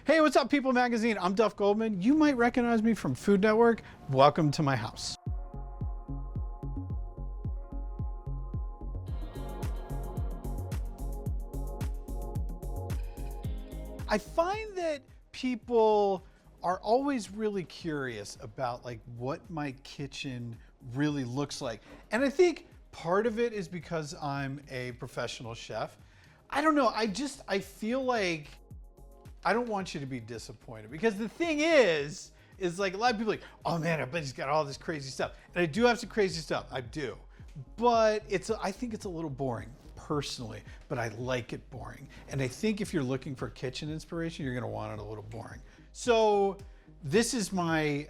Hey, what's up, People Magazine? I'm Duff Goldman. You might recognize me from Food Network. Welcome to my house. I find that people are always really curious about like what my kitchen really looks like. And I think part of it is because I'm a professional chef. I don't know, I feel like I don't want you to be disappointed, because the thing is like a lot of people are like, oh man, I bet he's got all this crazy stuff. And I do have some crazy stuff, I do. But I think it's a little boring personally, but I like it boring. And I think if you're looking for kitchen inspiration, you're gonna want it a little boring. So this is my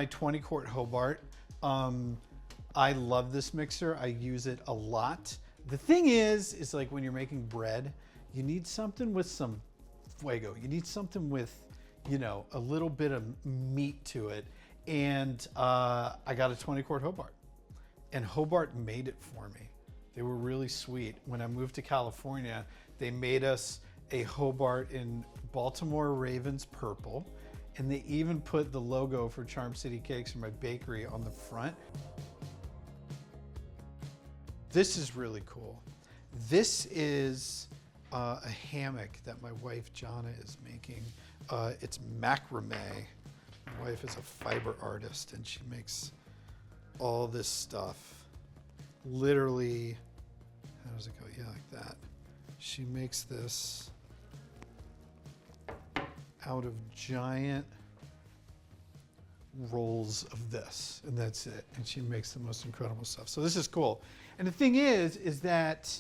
20 quart Hobart. I love this mixer. I use it a lot. The thing is like when you're making bread, you need something with some fuego. You need something with, you know, a little bit of meat to it. And I got a 20 quart Hobart, and Hobart made it for me. They were really sweet. When I moved to California, they made us a Hobart in Baltimore Ravens purple, and they even put the logo for Charm City Cakes from my bakery on the front. This is really cool. This is a hammock that my wife Jana is making. It's macrame. My wife is a fiber artist, and she makes all this stuff. Literally, how does it go? Yeah, like that. She makes this out of giant rolls of this, and that's it. And she makes the most incredible stuff. So this is cool. And the thing is that,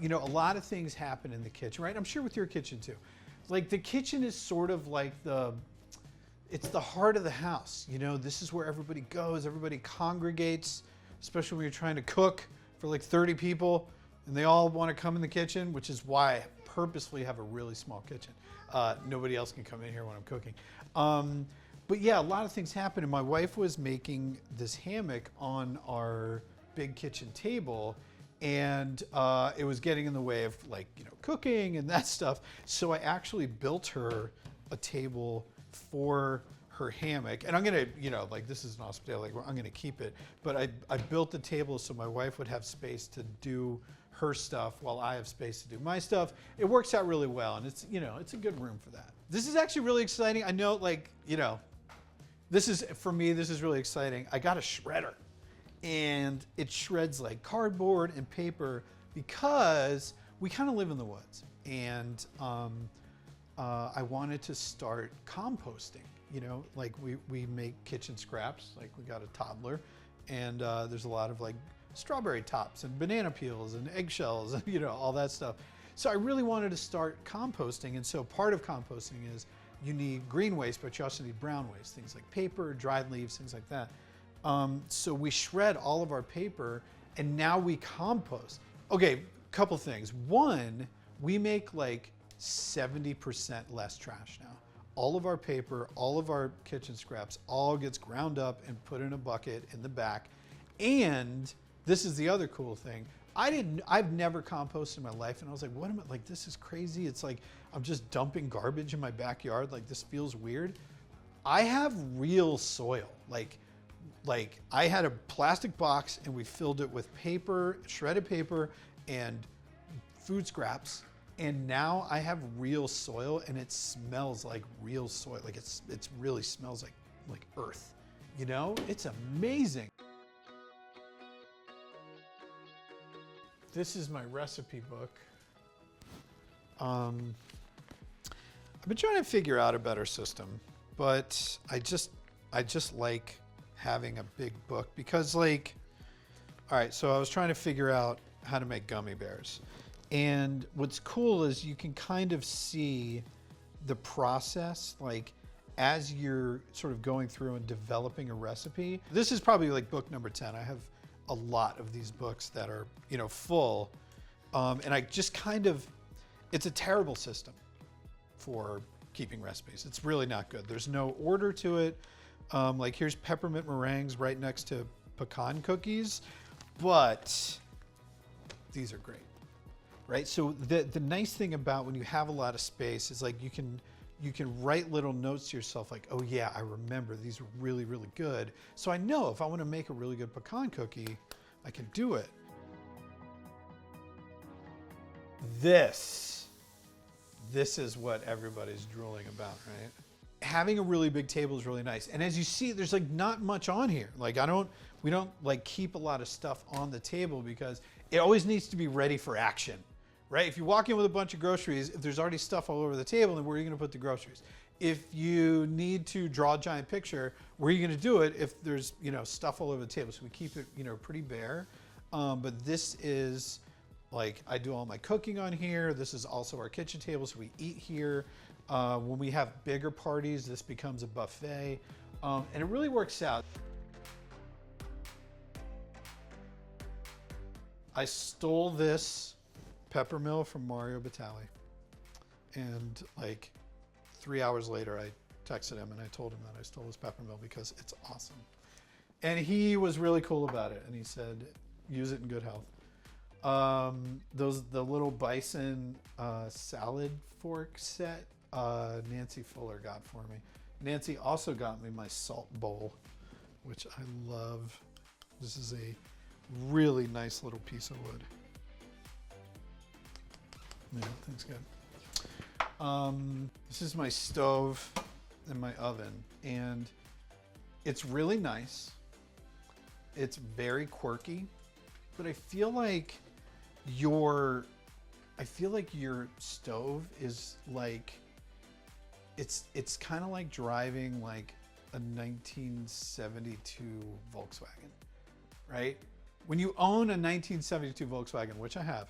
you know, a lot of things happen in the kitchen, right? I'm sure with your kitchen too. Like the kitchen is sort of like it's the heart of the house. You know, this is where everybody goes, everybody congregates, especially when you're trying to cook for like 30 people and they all want to come in the kitchen, which is why I purposefully have a really small kitchen. Nobody else can come in here when I'm cooking. But yeah, a lot of things happen, and my wife was making this hammock on our big kitchen table, and it was getting in the way of, like, you know, cooking and that stuff. So I actually built her a table for her hammock, and I'm gonna, you know, like, this is an hospitality, like, I'm gonna keep it, but I built the table so my wife would have space to do her stuff while I have space to do my stuff. It works out really well, and it's, you know, it's a good room for that. This is actually really exciting. I know, like, you know, this is, for me, this is really exciting. I got a shredder, and it shreds like cardboard and paper because we kind of live in the woods, and I wanted to start composting. You know, like we make kitchen scraps, like we got a toddler, and there's a lot of like strawberry tops and banana peels and eggshells and, you know, all that stuff. So I really wanted to start composting, and so part of composting is you need green waste, but you also need brown waste, things like paper, dried leaves, things like that. So we shred all of our paper, and now we compost. Okay, couple things. One, we make like 70% less trash now. All of our paper, all of our kitchen scraps, all gets ground up and put in a bucket in the back. And this is the other cool thing. I've never composted in my life, and I was like, what am I, like, this is crazy. It's like, I'm just dumping garbage in my backyard. Like, this feels weird. I have real soil. Like I had a plastic box, and we filled it with paper, shredded paper, and food scraps. And now I have real soil, and it smells like real soil. Like it's really smells like earth. You know, it's amazing. This is my recipe book. I've been trying to figure out a better system, but I just like having a big book, because, like, all right, so I was trying to figure out how to make gummy bears. And what's cool is you can kind of see the process, like, as you're sort of going through and developing a recipe. This is probably like book number 10. I have a lot of these books that are, you know, full. And I just kind of, it's a terrible system for keeping recipes. It's really not good. There's no order to it. Like, here's peppermint meringues right next to pecan cookies, but these are great, right? So the nice thing about when you have a lot of space is, like, you can you can write little notes to yourself like, oh yeah, I remember these were really, really good. So I know if I want to make a really good pecan cookie, I can do it. This is what everybody's drooling about, right? Having a really big table is really nice. And as you see, there's like not much on here. Like we don't like keep a lot of stuff on the table because it always needs to be ready for action, right? If you walk in with a bunch of groceries, if there's already stuff all over the table, then where are you gonna put the groceries? If you need to draw a giant picture, where are you gonna do it if there's, stuff all over the table? So we keep it, pretty bare. But this is like, I do all my cooking on here. This is also our kitchen table, so we eat here. When we have bigger parties, this becomes a buffet. And it really works out. I stole this pepper mill from Mario Batali. And like 3 hours later, I texted him and I told him that I stole his pepper mill because it's awesome. And he was really cool about it. And he said, use it in good health. The little bison salad fork set, Nancy Fuller got for me. Nancy also got me my salt bowl, which I love. This is a really nice little piece of wood. Yeah, thing's good. This is my stove and my oven, and it's really nice. It's very quirky, but I feel like your stove is like, it's kind of like driving like a 1972 Volkswagen, right? When you own a 1972 Volkswagen, which I have,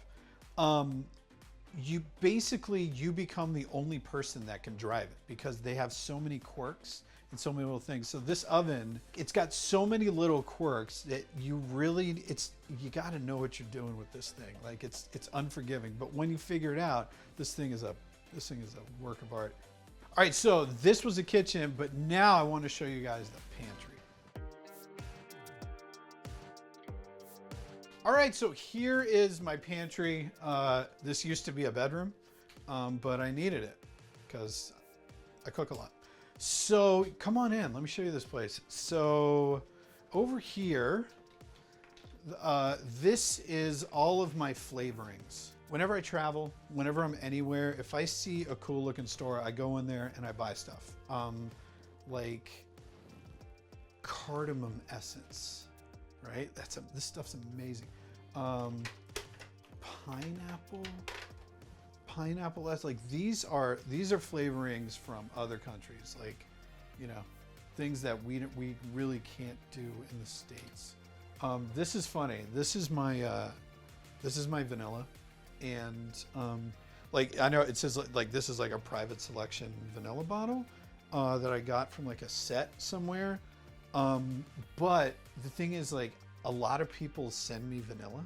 you become the only person that can drive it because they have so many quirks and so many little things. So this oven, it's got so many little quirks that you got to know what you're doing with this thing. Like it's unforgiving, but when you figure it out, this thing is a work of art. All right, so this was a kitchen, but now I want to show you guys the pantry. All right, so here is my pantry. This used to be a bedroom, but I needed it because I cook a lot. So come on in, let me show you this place. So over here, this is all of my flavorings. Whenever I travel, whenever I'm anywhere, if I see a cool looking store, I go in there and I buy stuff. Like cardamom essence, right? This stuff's amazing. Pineapple essence, like these are flavorings from other countries, like, things that we really can't do in the States. This is funny. This is my vanilla. And like, I know it says like this is like a private selection vanilla bottle that I got from like a set somewhere. But the thing is, like, a lot of people send me vanilla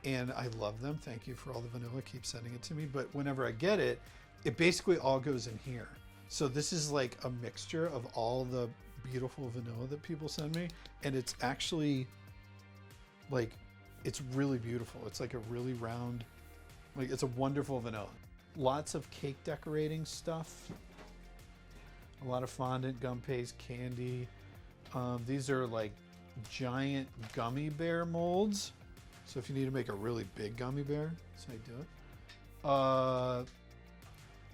and I love them. Thank you for all the vanilla. Keep sending it to me. But whenever I get it, it basically all goes in here. So this is like a mixture of all the beautiful vanilla that people send me. And it's actually like, it's really beautiful. It's like a really round, like it's a wonderful vanilla. Lots of cake decorating stuff. A lot of fondant, gum paste, candy. These are like giant gummy bear molds. So if you need to make a really big gummy bear, that's how you do it.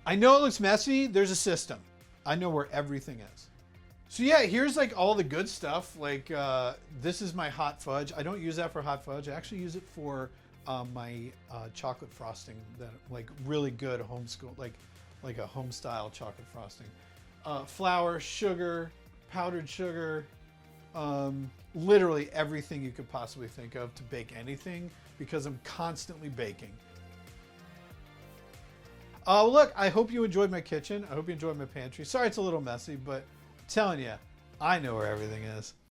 I know it looks messy. There's a system. I know where everything is. So yeah, here's like all the good stuff. Like this is my hot fudge. I don't use that for hot fudge. I actually use it for my chocolate frosting, that like really good homeschool, like a home style chocolate frosting. Flour, sugar, powdered sugar, literally everything you could possibly think of to bake anything, because I'm constantly baking. Look, I hope you enjoyed my kitchen. I hope you enjoyed my pantry. Sorry it's a little messy, but I'm telling you, I know where everything is.